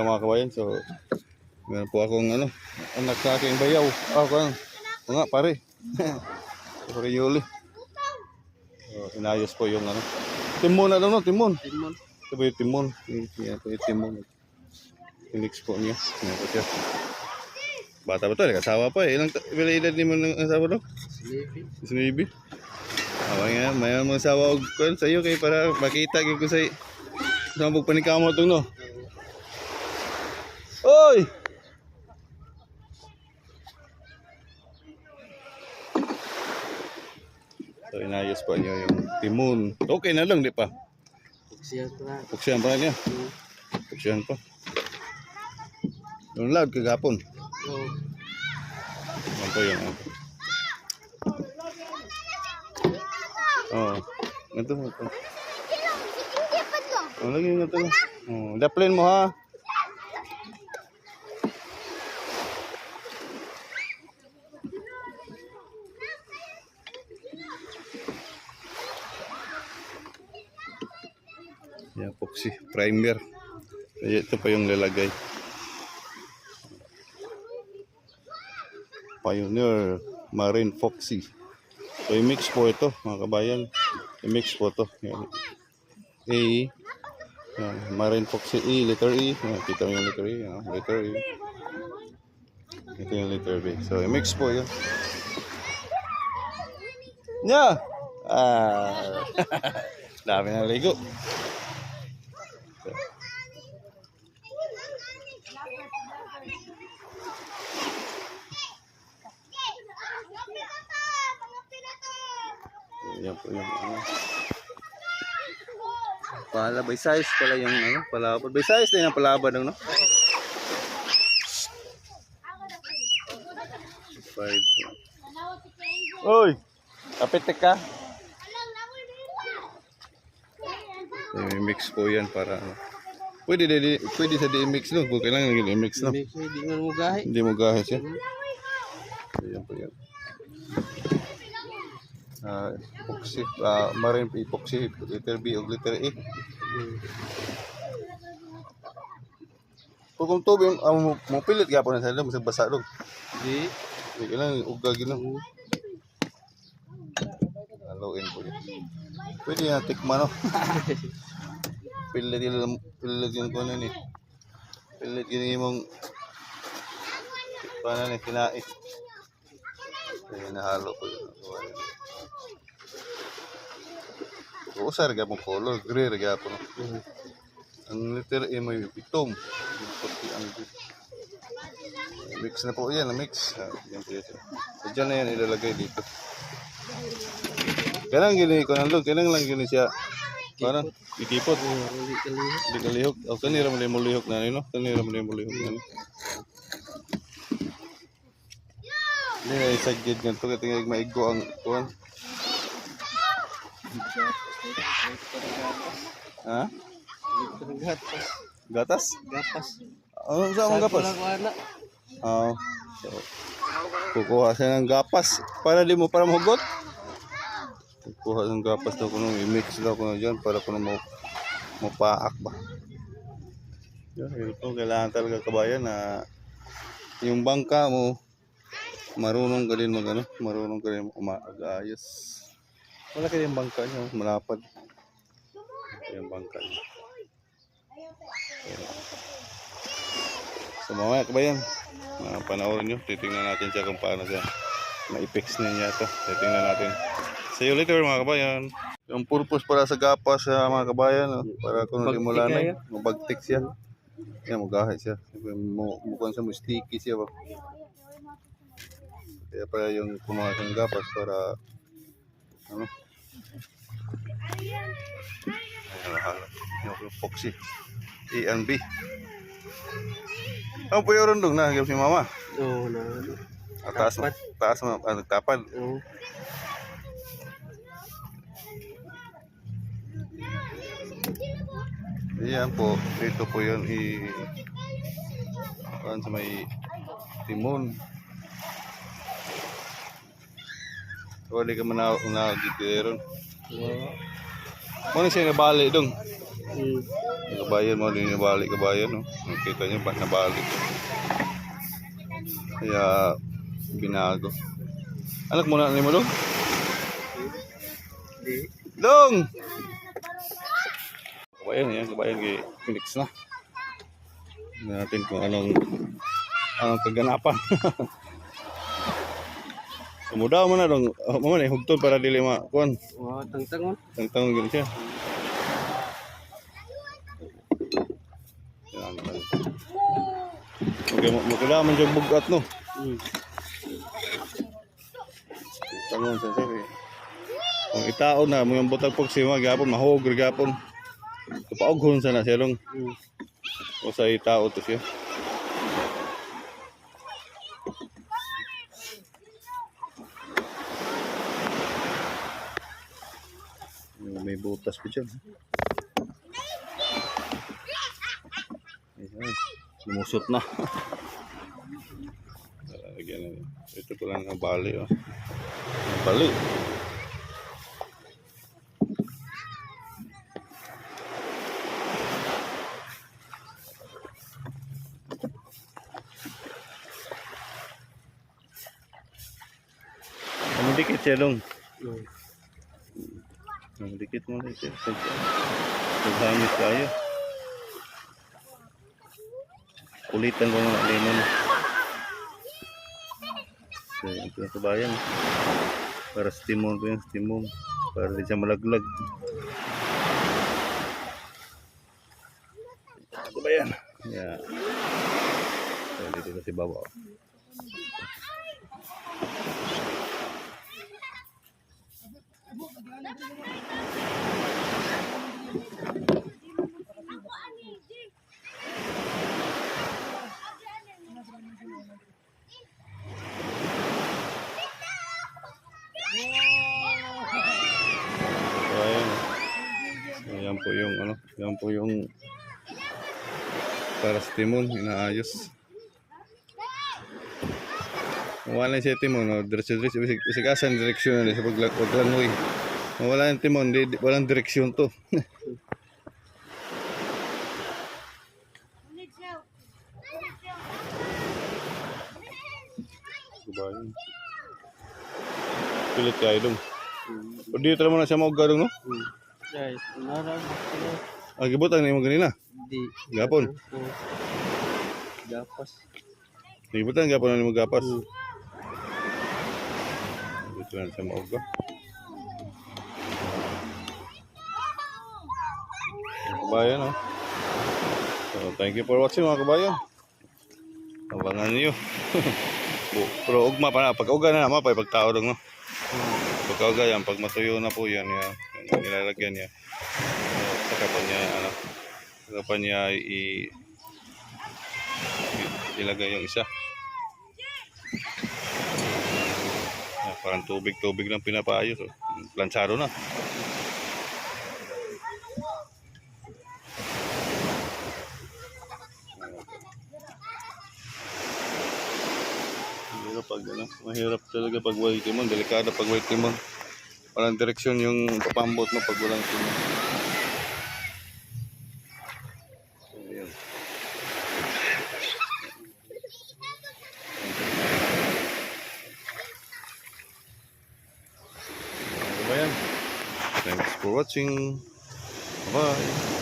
siya mga kabayan. So, meron po akong anak sa aking bayaw. Nga pare. Pare Yuli. So, inayos po yung timon na no, timon. Timon. Ito po yung timon. Yan po yung timon. Inix po niya. Yan po siya. Bata ba ito? Nag-asawa pa eh. Ilang edad ni mo ng asawa daw? Sinibi. Nga, may mga asawa ko sa iyo kay para makita ko sa mabog panikamo itong no. Oy! So inayos pa niyo yung timon. Okay na lang, di pa? Puksiyan pa niya. Puksiyan pa. Yung loud kagapon. Ano po yun? Ito mo ito. Lagi nga ito. Daplin mo ha. Yan, epoxy primer. Ito pa yung lalagay. Pioneer Marine Foxy. So i-mix po ito mga kabayan. I-mix po ito. Yan. A. Yan. Marine Foxy E. Letter E. Yan. Kita mo yung letter E. Yan. Letter E. Ito yung letter B. So i-mix po yun. Nya! Dami na ligo. Yan po yung palabay size pala yung palabay. By size din ang palabay ng Oy! Kapit ka. I-mix po yan para pwede sa di-mix no. Kailangan naging i-mix no. Hindi mo gahe siya. Yan po yan. Epoxy, marine epoxy, letter B o letter E. Kung tubig, mapilit ka po na sa ilo, masang basa doon. Hindi kailangan ugagin no. Haluin po yun. Pwede yan, tikman no. Pilit yung kunan eh. Pilit yun yung tikman na kinait. Kaya nahalo po yun. Usar ka pong color, gray ka po. Ang letter A may pitom. Mix na po yan, mix. Yan po yan. So dyan na yan ilalagay dito. Kailangan gini ko nandun, kailangan lang gini siya. Parang ikipot. Hindi kalihok. O kanira mo na yung mulihok na no? Kanira mo na yung mulihok na Hindi na isagid nga ito. Katingin maigo ang tuwan. Ha? Gatas? Gapas. Saan ang gapas? So, kukuha siya ng gapas para di mo para mahugot. Kukuha ng gapas daw kuno i-mix daw kuno diyan para kuno mo mapaak ba. Yan ito kailangan talaga kabayan na yung bangka mo marunong ka din marunong ka din umaagayos. Wala kayong bangka niyo, malapad. Yung bangka niyo. So mamaya kabayan, panoorin nyo, titingnan natin siya kung paano siya ma-fix na niya ito. Titingnan natin. See you later mga kabayan. Yung purpose para sa gapas mga kabayan, para kung mula na, mabagtik siya. Yan, magahit siya. Mukhang siya sticky siya ba. Kaya pa yung kumakas ng gapas para yung epoxy E and B. Ano po yung rundong na si mama? Oo na. Taas mo tapad. Oo. Ayan po, dito po yun sa may timon. Wala ka man na dito ron. Ano siya nabali dong? Kabayan mo, din nabalik kabayan, no? Nakita nyo ba, nabalik. Kaya, binago. Anak mo na mo, Dong? Dong! Kabayan yan, kabayan kay Phoenix na. Tingnan natin kung anong kaganapan. Muda mo na dong, mo na hugtod para dili kuan. Oh, tangtang. Tangtang gyud siya. Yan. Okay, mo kada man jud bugat no. Tangon sa sir. Kung itaon na mo yung butag pag sima gapon mahog gapon. Kapaughon sana siya long. O sa itao to siya. May butas pa dyan. Ayan, lumusot na. Ito ko lang ang bali. Oh. Bali. Dikit siya dong. Dikit mo lang siya. Paghamis tayo. Kulitan ko ng lemon. So, ito na kabayan. Para stimon ko yung stimon. Para di siya malaglag. Kabayan. Yeah. So, dito na si Baba. Yan po yung yan po yung parastimon inaayos. Wala siya timon, no? Diretso-diretso bisig asan direksyon sa paglangoy. Wala yung timon, walang direksyon to. Kubayan. Pilit kayo dong. O dito mo na siya maugadong, no? Guys, nara. Gibutan na mo ganina. Di. Gapon. Gapas. Gibutan gapon na mo gapas. Dito na siya mauga. Kabayan, no? So, thank you for watching mga kabayan. Abangan niyo. Pero ugma pa na. Pag-uga na naman, pagtao dong, no? Pagkauga yan, pag matuyo na po yan, nilalagyan niya. Saka pa niya, ilagay yung isa. Parang tubig lang pinapaayos. Oh. Planchado na. Mahirap talaga pag white timon, delikado pag white timon. Walang direksyon yung papambot mo pag walang timon. So, yun. Ano ba yan? Thanks for watching. Bye.